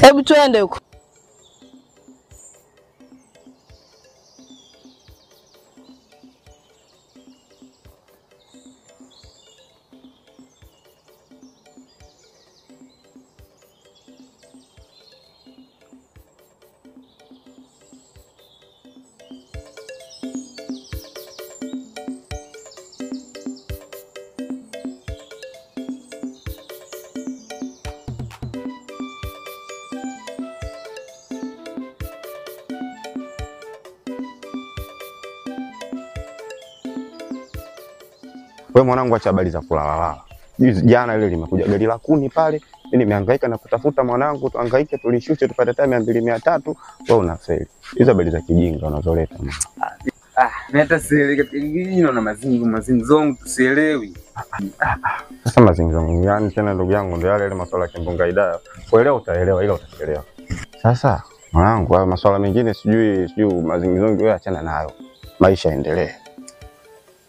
Hebu tuende huko. Wewe mwanangu acha habari za kulalala. Jana ile limekuja gari la kuni pale, mimi nimehangaika na kutafuta mwanangu, tuhangaike tulishushe tupate time ya 200-300, wewe unafeli. Hizo habari za kijinga unazoleta. Na hata sielewi katika hili na mazingo tusielewi. Sasa mazingo yani tena ndugu yangu ndio yale masuala ya kimbunga idaya. Kuelewa utaelewa ila utaelewa. Sasa mwanangu hayo masuala mengine sijui mazingo wewe achana nayo. Maisha endelee.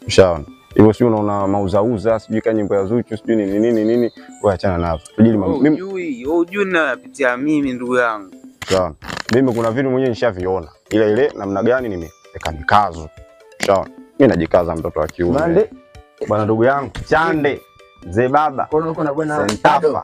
Ushaona? Hivyo sio unaona mauzauza sijui kama nyimbo ya Zuchu sijui nini wewe achana nazo. Tujili mimi hujui napitia mimi ndugu yangu. Sawa. Mimi kuna vitu mwenyewe nishaviona. Ile namna gani nimeweka mikazo. Sawa. Mimi najikaza mtoto wa kiume. Mande Bwana ndugu yangu Chande. Mzee baba. Uko na bwana Ado.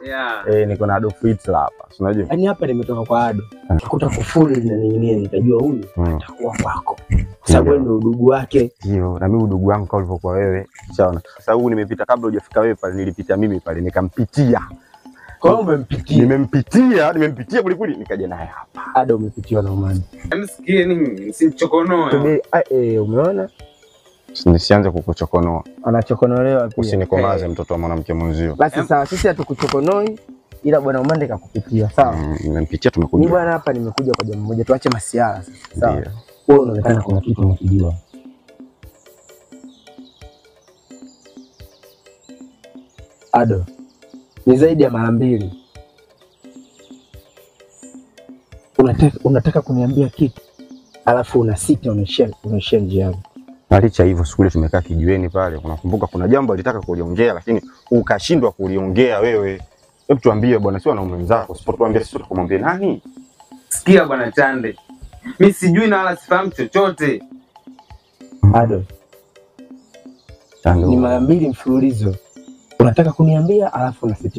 Niko na Ado Hitler hapa. Unajua? Yaani hapa nimetoka kwa Ado. Nakuta kufuli na nyingine nitajua huyu atakuwa kwako. Kwa sababu wewe ndio udugu wake. Ndio, na mimi udugu wangu kama ulivyokuwa wewe. Sawa. Sasa huyu nimepita kabla hujafika wewe pale nilipita mimi pale nikampitia. Kwa hiyo umempitia. Nimempitia kweli nikaja naye hapa. Ado umepitiwa na umani. Msikie nini? Msichokonoe. Umeona? Nisianze kukuchokonoa. Anachokonolewa pia. Usinikomaze mtoto wa mwanamke mwenzio. Basi sawa, sisi hatukuchokonoi ila bwana Umande kakupitia. Sawa. Nimempitia tumekuja. Mimi bwana hapa nimekuja kwa jambo moja, tuache masiara sasa. Sawa. Wewe unaonekana kuna kitu unakijua. Ado. Ni zaidi ya mara 2. Unataka kuniambia kitu alafu unasita unaishia njiani. Na licha hivyo siku ile tumekaa kijiweni pale, unakumbuka kuna jambo alitaka kuliongea lakini ukashindwa kuliongea wewe. Hebu tuambie bwana, sio wanaume wenzako, usipotuambia sisi tukumwambie nani? Sikia bwana Chande. Mimi sijui na wala sifahamu chochote. Ado. Ni mara 2 mfululizo. Unataka kuniambia alafu unasita.